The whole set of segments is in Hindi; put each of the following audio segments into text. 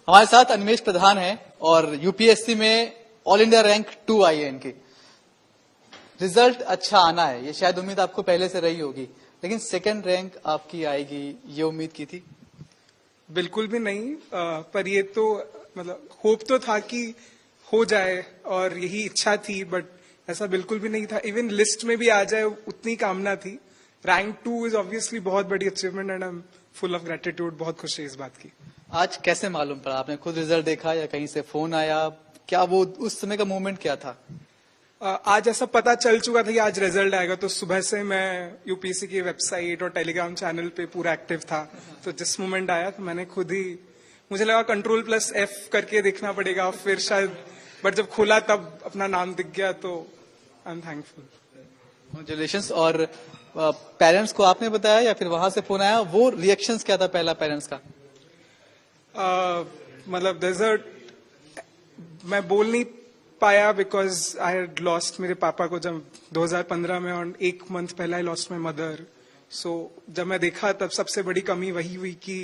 हमारे साथ अनिमेश प्रधान हैं और यूपीएससी में ऑल इंडिया रैंक 2 आई है इनकी। रिजल्ट अच्छा आना है, ये शायद उम्मीद आपको पहले से रही होगी, लेकिन सेकंड रैंक आपकी आएगी ये उम्मीद की थी? बिल्कुल भी नहीं, पर ये तो मतलब होप तो था कि हो जाए और यही इच्छा थी, बट ऐसा बिल्कुल भी नहीं था। इवन लिस्ट में भी आ जाए उतनी कामना थी। रैंक 2 इज ऑब्वियसली बहुत बड़ी achievement and I am full of gratitude. बहुत खुशी इस बात की। आज कैसे मालूम पड़ा? आपने खुद रिजल्ट देखा या कहीं से फोन आया? क्या वो उस समय का मोमेंट क्या था? आज ऐसा पता चल चुका था कि आज रिजल्ट आएगा, तो सुबह से मैं यूपीएससी की वेबसाइट और टेलीग्राम चैनल पे पूरा एक्टिव था। तो जिस मोमेंट आया तो मैंने खुद ही, मुझे लगा Ctrl+F करके देखना पड़ेगा फिर शायद, बट जब खोला तब अपना नाम दिख गया, तो आई एम थैंकफुल। कांग्रेचुलेशंस। और पेरेंट्स को आपने बताया या फिर वहां से फोन आया? वो रिएक्शंस क्या था पहला पेरेंट्स का? मतलब मैं बोल नहीं पाया बिकॉज आई हैड लॉस्ट मेरे पापा को जब 2015 में, और 1 मंथ पहले आई लॉस्ट माई मदर। सो जब मैं देखा तब सबसे बड़ी कमी वही हुई कि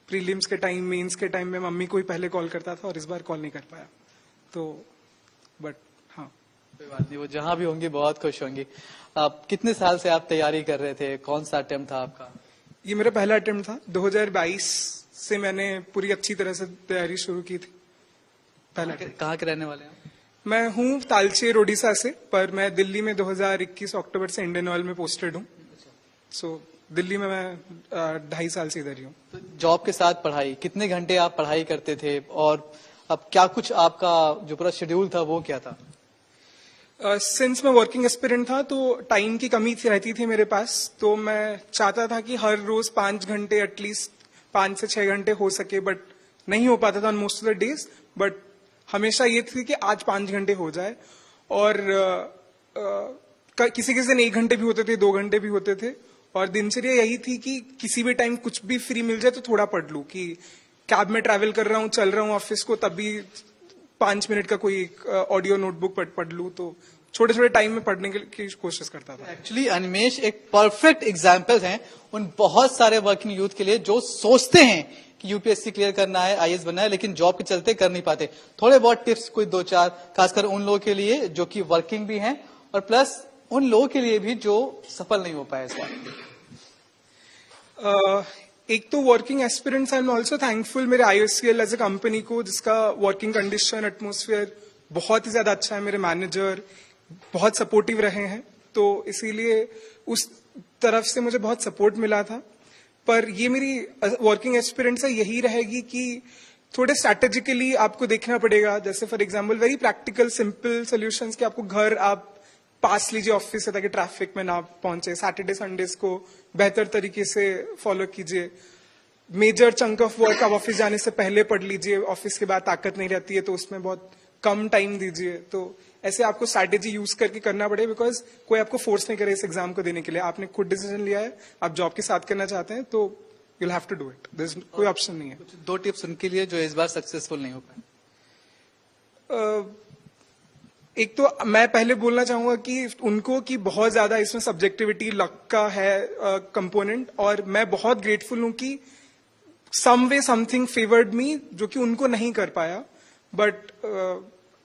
प्रीलिम्स के टाइम, मेंस के टाइम में मम्मी को ही पहले कॉल करता था और इस बार कॉल नहीं कर पाया। तो बट हाँ, कोई बात नहीं, वो जहां भी होंगी बहुत खुश होंगी। कितने साल से आप तैयारी कर रहे थे? कौन सा अटेम्प्ट था आपका? ये मेरा पहला अटेम्प्ट था। 2022 से मैंने पूरी अच्छी तरह से तैयारी शुरू की थी। पहला कहाँ के रहने वाले हैं? मैं हूँ तालचेर ओडिशा से, पर मैं दिल्ली में 2021 अक्टूबर से इंडियन ऑयल में पोस्टेड हूँ। सो दिल्ली में मैं 2.5 साल से इधर ही हूँ। तो जॉब के साथ पढ़ाई, कितने घंटे आप पढ़ाई करते थे और अब क्या कुछ आपका जो पूरा शेड्यूल था वो क्या था? सिंस मैं वर्किंग एस्पिरेंट था तो टाइम की कमी रहती थी मेरे पास, तो मैं चाहता था कि हर रोज 5 घंटे, एटलीस्ट 5 से 6 घंटे हो सके, बट नहीं हो पाता था on most of the days. But हमेशा ये थी कि आज 5 घंटे हो जाए, और किसी किसी दिन 1 घंटे भी होते थे, 2 घंटे भी होते थे। और दिनचर्या यही थी कि किसी भी टाइम कुछ भी फ्री मिल जाए तो थोड़ा पढ़ लूं, कि कैब में ट्रैवल कर रहा हूँ, चल रहा हूँ ऑफिस को, तब भी 5 मिनट का कोई ऑडियो नोटबुक पढ़ लूं। तो छोटे छोटे टाइम में पढ़ने की कोशिश करता था। एक्चुअली अनिमेश एक परफेक्ट एग्जाम्पल हैं उन बहुत सारे वर्किंग यूथ के लिए जो सोचते हैं कि यूपीएससी क्लियर करना है, आईएएस बनना है, लेकिन जॉब के चलते कर नहीं पाते। थोड़े बहुत टिप्स, कोई 2-4, खासकर उन लोगों के लिए जो कि वर्किंग भी हैं और प्लस उन लोगों के लिए भी जो सफल नहीं हो पाए इस बार। एक तो working aspirants, I am also thankful मेरे IOCL एज ए कंपनी को, जिसका वर्किंग कंडीशन, एटमोस्फेयर बहुत ही ज्यादा अच्छा है। मेरे मैनेजर बहुत सपोर्टिव रहे हैं, तो इसीलिए उस तरफ से मुझे बहुत सपोर्ट मिला था। पर ये मेरी वर्किंग एक्सपीरियंस है, यही रहेगी कि थोड़े स्ट्रैटेजिकली आपको देखना पड़ेगा। जैसे for example very practical simple solutions, कि आपको घर आप पास लीजिए ऑफिस से ताकि ट्रैफिक में ना पहुंचे। सैटरडे संडेज को बेहतर तरीके से फॉलो कीजिए। मेजर चंक ऑफ वर्क आप ऑफिस जाने से पहले पढ़ लीजिए, ऑफिस के बाद ताकत नहीं रहती है तो उसमें बहुत कम टाइम दीजिए। तो ऐसे आपको स्ट्रैटेजी यूज करके करना पड़ेगा, बिकॉज कोई आपको फोर्स नहीं करे इस एग्जाम को देने के लिए। आपने खुद डिसीजन लिया है, आप जॉब के साथ करना चाहते हैं, तो you have to do it. कोई ऑप्शन नहीं है। 2 टिप्स उनके लिए जो इस बार सक्सेसफुल नहीं हो पाए। एक तो मैं पहले बोलना चाहूंगा कि उनको कि बहुत ज्यादा इसमें सब्जेक्टिविटी, लक का है कंपोनेंट, और मैं बहुत ग्रेटफुल हूं कि सम वे समथिंग फेवर्ड मी, जो कि उनको नहीं कर पाया। बट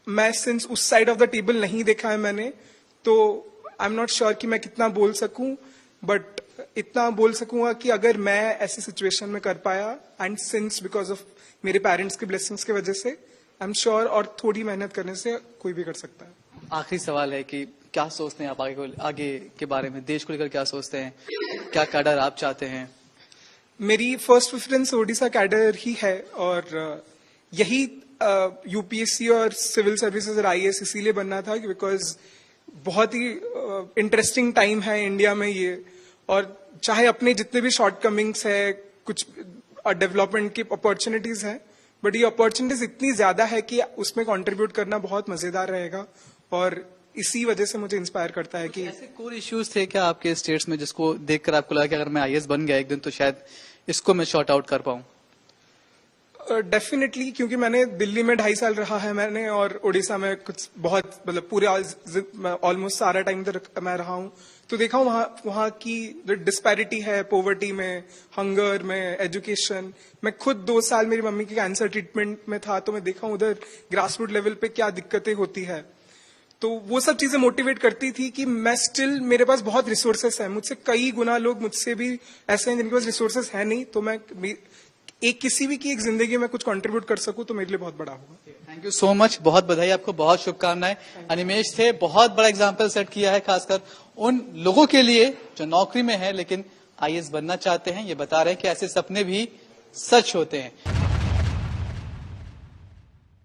मैं सिंस उस साइड ऑफ द टेबल नहीं देखा है मैंने, तो आई एम नॉट श्योर कि मैं कितना बोल सकूं। बट इतना बोल सकूंगा कि अगर मैं ऐसी सिचुएशन में कर पाया, एंड सिंस बिकॉज ऑफ मेरे पेरेंट्स की ब्लेसिंग्स की वजह से, आई एम श्योर, और थोड़ी मेहनत करने से कोई भी कर सकता है। आखिरी सवाल है कि क्या सोचते हैं आप आगे के बारे में? देश को लेकर क्या सोचते हैं? क्या कैडर आप चाहते हैं? मेरी फर्स्ट प्रेफरेंस ओडिशा कैडर ही है, और यही यूपीएससी और सिविल सर्विसेज और IAS इसीलिए बनना था बिकॉज बहुत ही इंटरेस्टिंग टाइम है इंडिया में ये। और चाहे अपने जितने भी शॉर्टकमिंग्स है, कुछ डेवलपमेंट की अपॉर्चुनिटीज हैं, बट ये अपॉर्चुनिटीज इतनी ज्यादा है कि उसमें कंट्रीब्यूट करना बहुत मजेदार रहेगा। और इसी वजह से मुझे इंस्पायर करता है कि ऐसे कोर इश्यूज थे क्या आपके स्टेट्स में जिसको देखकर आपको लगा कि अगर मैं IAS बन गया एक दिन तो शायद इसको मैं शॉर्ट आउट कर पाऊं? डेफिनेटली, क्योंकि मैंने दिल्ली में 2.5 साल रहा है मैंने, और उड़ीसा में कुछ बहुत मतलब पूरे ऑलमोस्ट सारा टाइम तक मैं रहा हूँ, तो देखा हूँ वहाँ की जो डिस्पैरिटी है पॉवर्टी में, हंगर में, एजुकेशन। मैं खुद 2 साल मेरी मम्मी के कैंसर ट्रीटमेंट में था, तो मैं देखा हूँ उधर ग्रास रूट लेवल पे क्या दिक्कतें होती है। तो वो सब चीजें मोटिवेट करती थी कि मैं स्टिल, मेरे पास बहुत रिसोर्सेस है, मुझसे कई गुना लोग मुझसे भी ऐसे हैं जिनके पास रिसोर्सेस है नहीं, तो मैं किसी भी की एक जिंदगी में कुछ कंट्रीब्यूट कर सकूं तो मेरे लिए बहुत बड़ा होगा। थैंक यू सो मच, बहुत बधाई आपको, बहुत शुभकामनाएं। अनिमेश थे, बहुत बड़ा एग्जाम्पल सेट किया है, खासकर उन लोगों के लिए जो नौकरी में है लेकिन आईएएस बनना चाहते हैं। ये बता रहे हैं कि ऐसे सपने भी सच होते हैं।